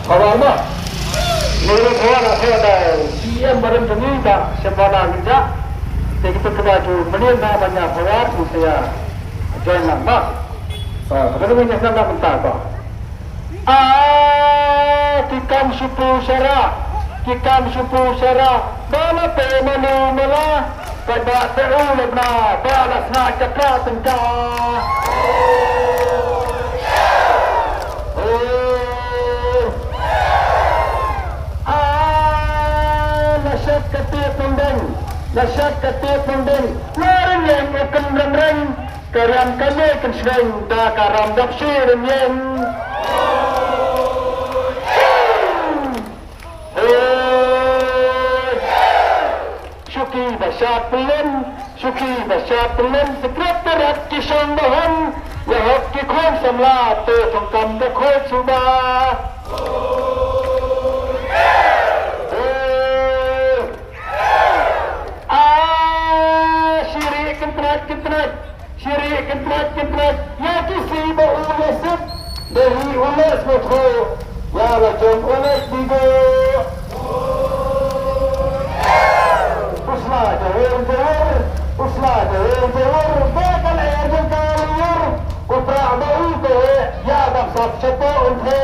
Kawana, menurut kawana saya ada CM barang demi tak sempurna minta. Jadi kita kebaju menil namanya kawat saya join nampak. Kalau punya nama mentah kok. Kikam supu syara, bala pemanu mala, pada terulah na, bala nak cakra tengka. Nasyat ketiak mendeng, larin yang akan rem-rem, karam kami akan sedang, dah karam dapsir yang. Syuki basyat pelin, segera berat kisah bahan, ya hak kikon samla, tu songkam dekut subah. Syirik kentrat, ya kisi ba'ulasib, dari ulas mutho, ya lacam ulas bigo. Uslah jawir, bakal air kaliyur, kupra' ba'u ke, ya baksab cepo unthe.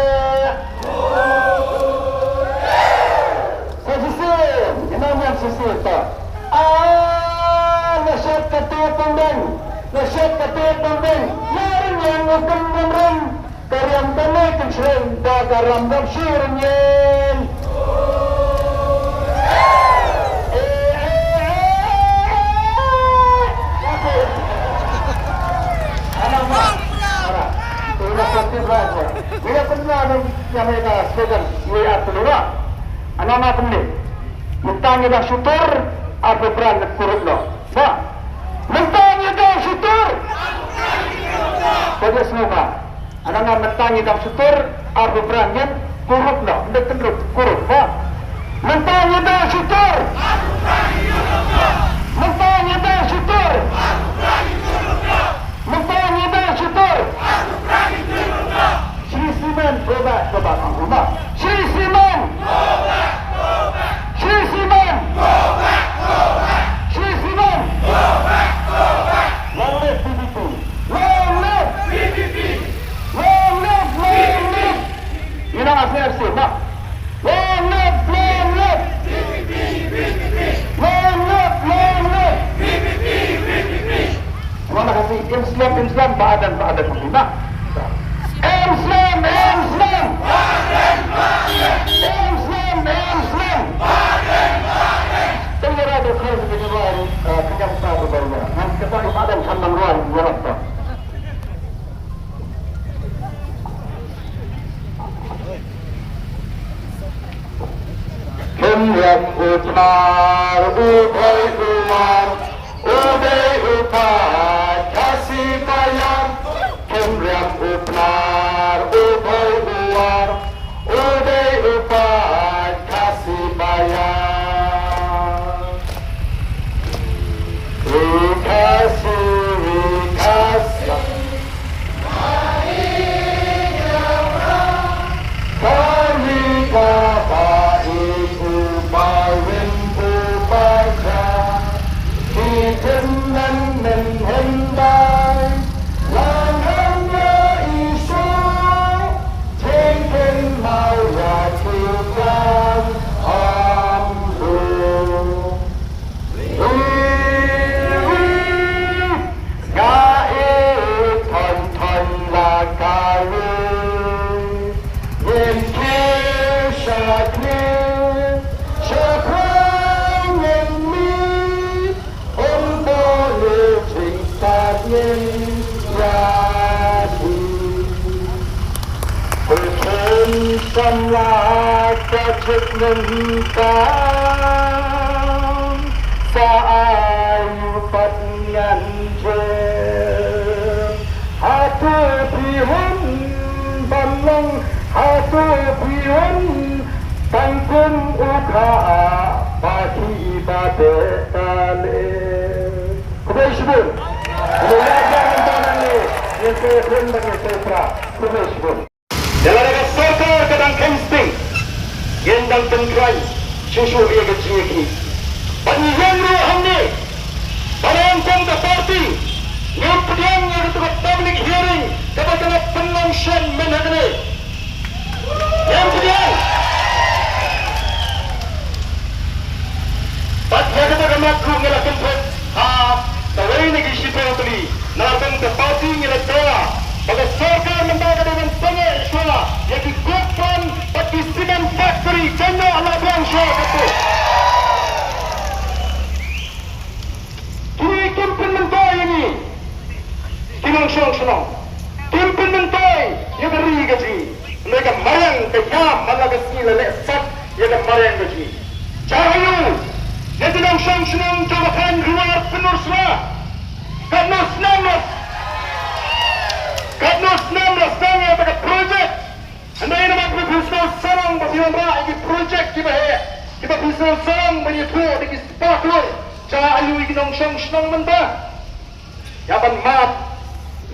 Sesisir, imam yang sisir tak. Nasyat ketiak pembeng, larin yang akan menerang, karyam tanah kencering, dah karam dapsyirin yang. Sudah pasti belajar. Bila pernah yang mereka sebagai WA telura, anak-anak pening, mentangnya dah syukur, apa peran kurut lo. Bah, mentangnya dah syukur. Jadi semua, anak-anak mentangnya dah syukur, apa perannya kurut lo. Tidak terus kurut. Bah, mentangnya dah syukur. Mentangnya dah syukur. Mentangnya dah syukur. Sri Siman, coba rumah. Sri Siman. Sri Siman. Sri Siman. Long live PPP. Long live PPP. Long live. You know apa saya nak? Long live PPP. Long live PPP. Terima kasih. Islam badan pemerintah. Islam. Tengok ada khas penyuluhan kejaksaan barunya. Nanti kita ibadah sambang ruang berapa? Kemyam utmar ubay umar ubay upar kasih bayar. Kemyam utmar ubay umar ubay upar kasih bayar. Semua kecil mentang Sa'ayu patian jem Hatu pihun balong Hatu pihun Tangkun uka Pagi ibadah tali Kubai syubun Kubai jangan tangan ni Yang saya pun bagi saya Kubai syubun Dalam negara Serkar kadang kensting yang dan tenggerai susu ia kecil ini. Panjang ruang ni, panjang ke parti, yang pedang yang untuk public hearing kepada penonton mengenai yang pedang. Bahagia kita maklu ngelakukan pun, tawai negeri sipil tadi, nalakan ke parti ngelakukan. Pada Serkar mendaga dengan banyak suara yang dikuatkan bagi Cement Factory Jana Allah Bangsa kata. Kini kempen mentai ini Timang Senang kempen mentai yang beri gaji mereka marang ke jam malah kesini lelek sat yang marang gaji Cahayu yang Timang Senang jawatan luar penuh suara kerana selamat Kadnos 16 tangga pada projek. Andai nama kita sarang bagi orang ini projek kita bisa sarang menyetu di sepaklor. Cara ayu ini nong senang mentah. Yapan mat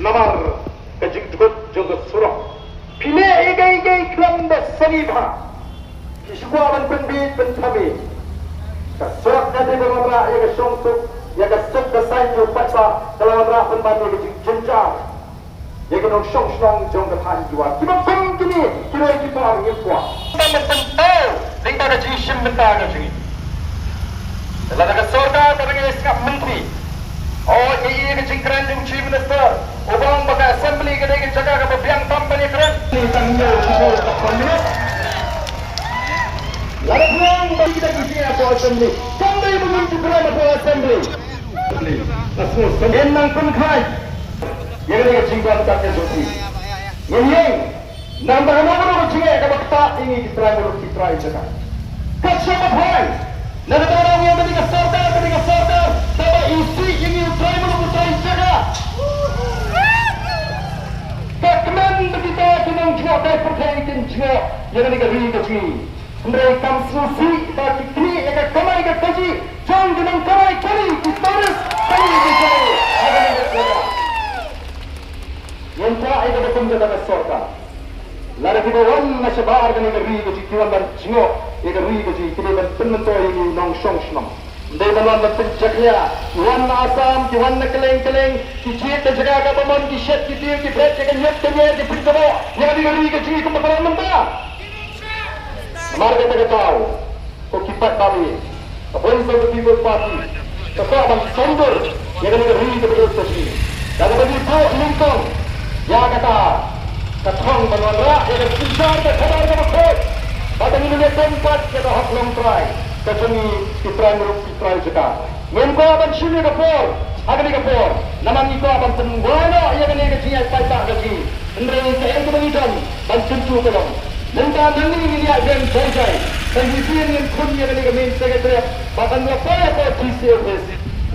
namar kejut jogot surah. Pilih igai kelam bersaliba. Kisahwan penbit pentami. Kesurat dari orang yang kesungsuk yang kesuk kesanju paksa dalam orang penbani kejut jenjang. Yang kena senang jom ketan jiwa. Kita pun kini kita angin kuat. Kita mententu daripada jisim bentar gaji. Dalam negara Serkar dengan iskap menteri. Oh ini kejengkeran yang chief minister. Ubang bagi assembly kedai jaga kebiang company keren. Ini tanggung jawab kabinet. Lalu pulang bagi kita kisah apa assembly. Sampai menunjuk keren apa assembly. Asmus senang pun kai. Yang ini kejingkuan kakek suci. Yang nambah nama kejingkuan kalau tak ingin diterai cakap. Kacau apa? Nak ada orang yang beri Serkar, tapi isi ini terai cakap. Kakman begitu senang jual dari perkhidmatan jual yang ini kebiri kecil. Mereka suci bagi kini yang kamai kaji, jangan dengan kamai kali dibaris kali dibaris. Ada yang berkata. Yang terakhir adalah penjagaan Serkar. Lalu kita orang sebar dengan negeri itu jiwan dan jengok, negeri itu kita penentu ini nong senang. Dari dalam penjaga, jiwan asam, jiwan keleng, kijit dan jaga kapaman, kishet, kitir, kibret, jaga nyet, kenyet, diperintawa, yang negeri itu kebetulan mentah. Mari kita tahu, kau kipat kami, Voice of the People Party, kesabaran sumber yang negeri itu betul. Dan begitu Lincoln. Ya kata, ketong menolak yang besar ke kabar kemakut. Pada minumnya tempat kita hak long try. Kecengi kitrai juga. Ngengko akan sini kapor, akan ni kapor. Naman iko akan tengguana yang ni kecingai payah gaji. Henry sayang kebangitan dan tentu kelong. Nentang ini dia dan jai. Penghisian yang kun yang ni kami sekretariat. Bahkan apa yang TCFS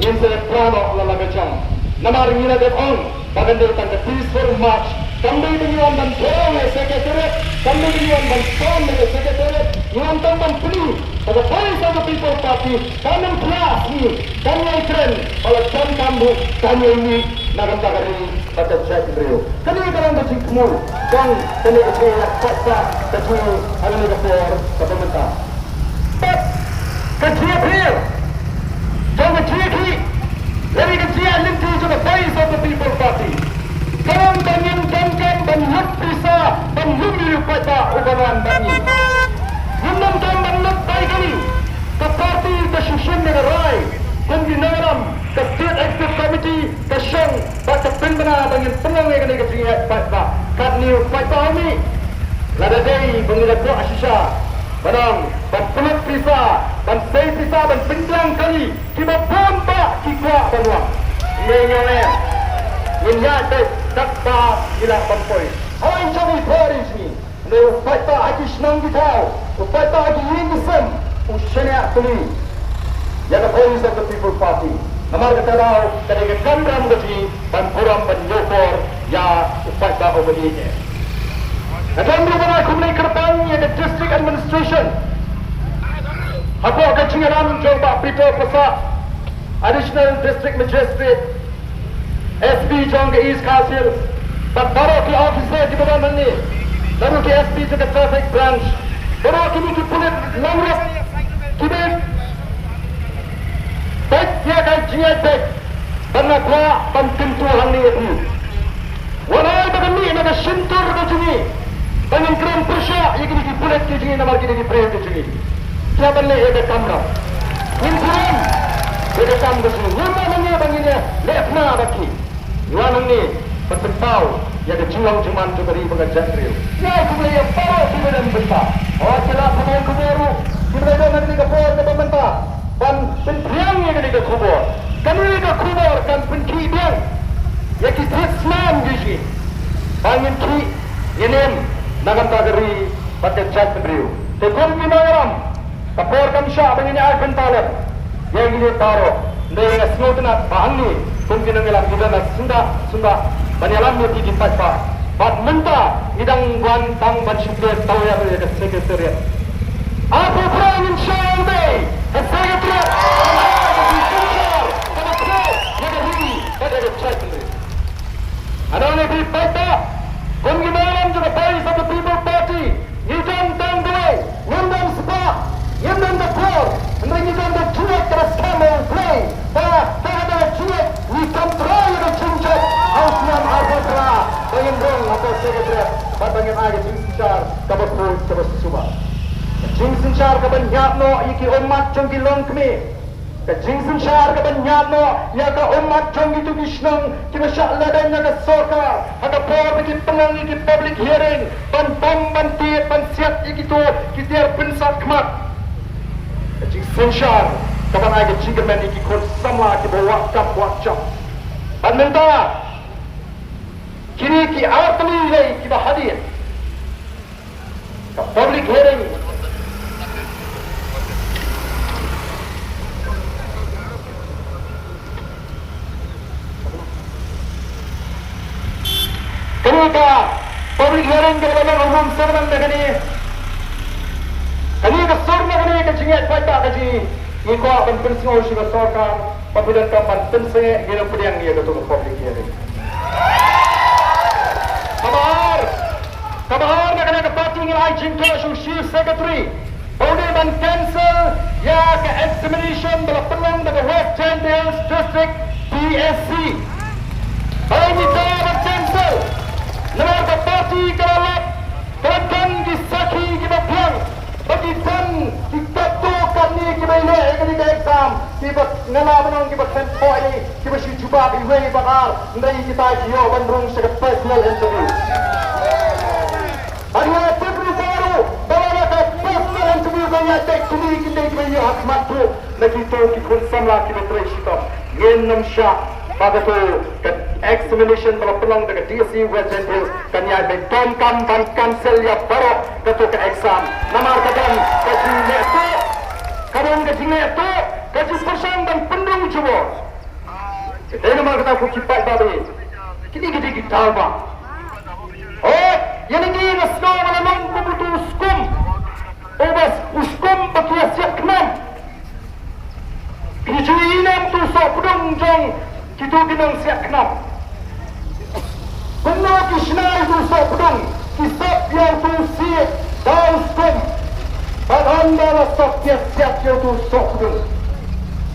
yang saya plano lala kacang. Nama ringina depon. Bahkan dia datang ke peaceful march. Kami menyuam dan dorong sekretariat. Kami menyuam dan dorong sekretariat. Yang tambah penuh pada Voice of the People Party. Kami kelas ini. Kami keren. Kalau kamu kami ini nak katakan ini pada saya beliau. Kami dalam macam kamu. Dan kami kecil paksa kecil hari ini kapor kepemerintah. Kecil beliau. Jangan kecil ki. Lebih kecil linti juga Voice of the People Party. Kamu menyingkirkan bentuk bisa menghubungi pada ubanan bani. Menentang bentuk baik ini ke parti ke susun negara, kombinaram ke state executive committee ke syang pada pembina dengan penangnya ke negara pada kat new pada ini. Lada day pengilat doa sisa. Badang, dan pelut pisah, dan sei pisah, dan pinjang kali, kita pompa kikwa penuang. Menyoleh, menyadai, dakta, gila pampoi. Orang cakap Paris ni, dia upaya lagi senang kita, upaya lagi Indonesian, usianya tuli. Yang Voice of the People Party. Nama kita tahu, ketika kandang gaji, dan kurang penyokor, ya upaya obedinya. Dan berubah kumulai kerpan yang district administration. Aku akan cengaran coba Peter Pasak, additional district magistrate, SB Jong ke East Council, dan para officer di bawah ini. lalu KSP juga traffic branch. Pero kini kipulit langras kini baik dia kay GI baik panagwa pantintuhan ni itu. Walay bagani nagasintur ka sini. Pangingkram persya yang kini kipulit ke sini namar kini kipulit ke sini. Kaya balik ada kamera. Ingkram ada kamera sini. Nama nangnya banginya lefna baki. Iwanang ni bertempau yang kejuang cuman tu beri pengajar real. Ya aku boleh bawa kemudian bentar. Oh celah pemain kubaru. Kita nanti ke bawah ke pemerintah. Dan pentriang yang kini ke kubur. Kami ke kubur kan penkibiang. Ya kita Islam di sini. Bangin ki yenem nagam tagari pakai cat beriu. Tekun kinaram. Kapor kan syah bangin ay pentalap. Yang ini taruh. Dengan senotna bahani. Kung kinangilang kita na sunda. Banyalan mo tigipat pa. Bat menta idang guantang bansyuklet tawar ya sekretariat. Apa perangin syah bay? Sekretariat. Ada ni di peta. Kung ginawan juga bayi sa People Party. Ikan tanggalay. Ngundang sepak. Ngundang dapur. Ngundang dapur terus camel play. Ada cuek. Ikan try ada cincet. Haus nam arbitra. Bayin rong atau sekretariat. Batangin aja cinccar. Kabat pun kabat suba. Cinccar kaban nyapno. Iki umat jong gilong kami. Kajingsan syar ka banyano ya ka umat jong itu gisnang kina syakla dan naga soka ada por bikin pengang iki public hearing ban banti ban siap iki tu kitiar pensat kemat kajingsan syar kapan aga cigaman iki kon sama ki bawa wakcap ban menta kini ki artli lay ki bahadir ka public hearing Kenika public hearing ke dalam umum serban begini, kenika serban begini kecingnya baca kaji, iko akan pensiun sudah sorkan, apabila kapan pensiun kita pediang dia betul public hearing. Kabar nak parti dengan agent kelas chief secretary, boleh ban cancel ya ke examination dalam pelang dari West Ten Hills District PSC. Ini dah cancel. Nama parti kerana terkan disaki kita biang bagi dan kita tu kami kita ini kita exam kita ngala menang kita tempo ini kita si cuba iwe bakar dari kita jio bandung sebagai personal interview. Hari ini baru bawa ke personal interview kaya cek kini kita ini hak matu lagi tu kita samla kita terus ngenam syah pada tu examination kalau pelang dengan DSC West End Hills kanya beton kan ban cancel ya baru ketuk ke exam namar kadang kaji neto kadang kaji neto kaji persan dan pendung cuba kita namar kata aku kipai babi kini kita bang oh yang ini nasno malamang kubutu uskum obas uskum pakia siap kenam kini cuy inam tu sok pedung jong kita binang siap kenam benar kisnai tu sok pedung kisap yang tu siap daun skum badan dalam sok siap yang tu sok pedung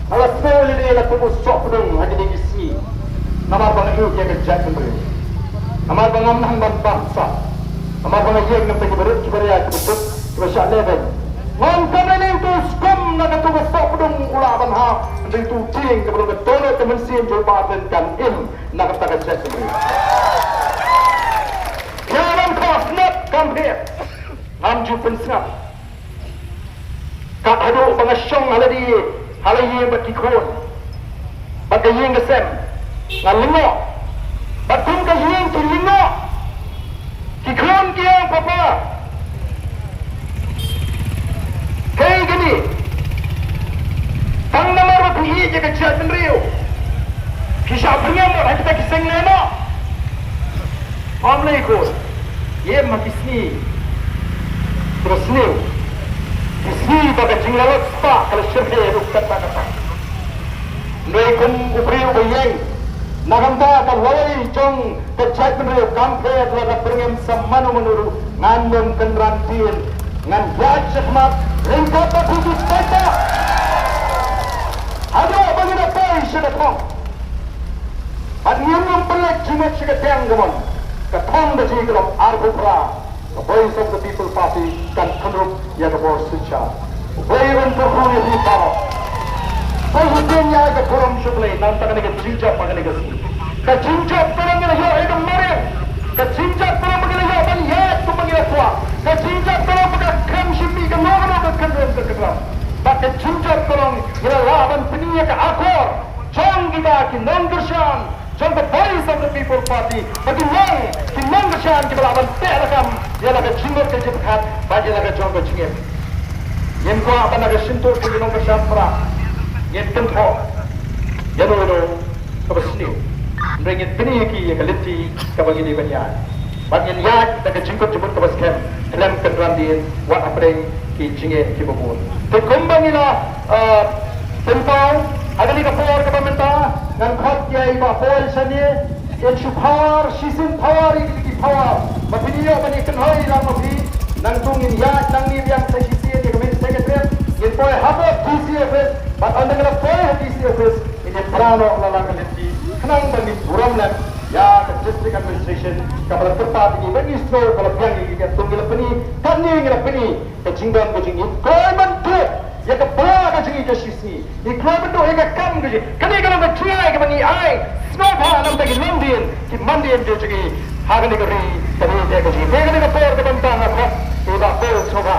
alas boleh dia lah tu sok pedung hanya di isi nama bang itu yang kejat sendiri nama bang amnah bangsa nama bang yang nak pergi berit kibaria betul kibasyak level ngomong ini tu skum nak tu sok pedung ulah banha dari tu ting kepada betul teman sim coba dan im nak kata kejat sendiri. Jangan kau snap come here. Amju pensnap. Kat hadu pengasyong halai berkikun. Bagai yang kesem. Ngalingok. Batung ke yang tu lingok. Kikun kia papa. Kayak gini. Tang nama rapi je kecil sendiri. Kisah penyamur kita kisah lena. Assalamualaikum. Ye makisni. Terus ni. Kisni bagai jinglalot spa kalau syirhe itu kata-kata. Mereka upri ubayang. nagamta ka lawai jong ka jatmre kampe la perngem samanu menuru ngandem kenrantin ngan rajak ringkap khusus kota ada bagi dapat sudah kong adnyam pelak jimat sekedang gamon katong da jigelom arbupra the voice of the people party kan kandrup ya the boss sucha bayran perhuni di tawo Pahutnya ke forum suplai nanti kena ke cincap makan ke sini. Ke cincap perang kena hidup itu mari. Ke cincap perang kena hidup ban ya tu mengira tua. Ke cincap perang kena kram sipi ke mana ke kendam ke kendam. But ke cincap perang kena lawan peniak ke akor. Jom kita ki nonggersan. Jom the voice of the people party. Bagi nong ki nonggersan kita lawan pelakam. Ya laga cincap ke jepkat. Bagi laga jom ke cincap. Yang kau apa laga sentuh ke nonggersan perang. Yang tentu, yang itu kebersih. Mereka ini ki yang keliti kebagi di banyak. Bagian yang kita jemput kebeskem dalam kendaraan dia, wat apa yang ki jinge ki babun. Terkembang inilah tentang ada ni kapal kepemerintah dan khot kiai bahol seni yang syukur sisin power ini power. Mapiniyo bani kenhoi lang mapi nang tungin ya nang ni yang sesi dia kemen sekretariat yang poy habot DCFS. But anda kena poin DCFS ini perano lalang keliti kenang bagi buram lan ya ke district administration kapal tempat ini bagi store kalau piang ini kita tunggu lepeni kan ni lepeni ke jinggan ke jingi kau bantu ya ke bala ke jingi ke sisi ni kau bantu ya ke kam ke jingi kan ni kalau ke try ke bagi ai small pa nam bagi London ki Monday je jingi hagan ni ke ri ke ni ke jingi ke ni ke poin ke bantang aku tidak poin soba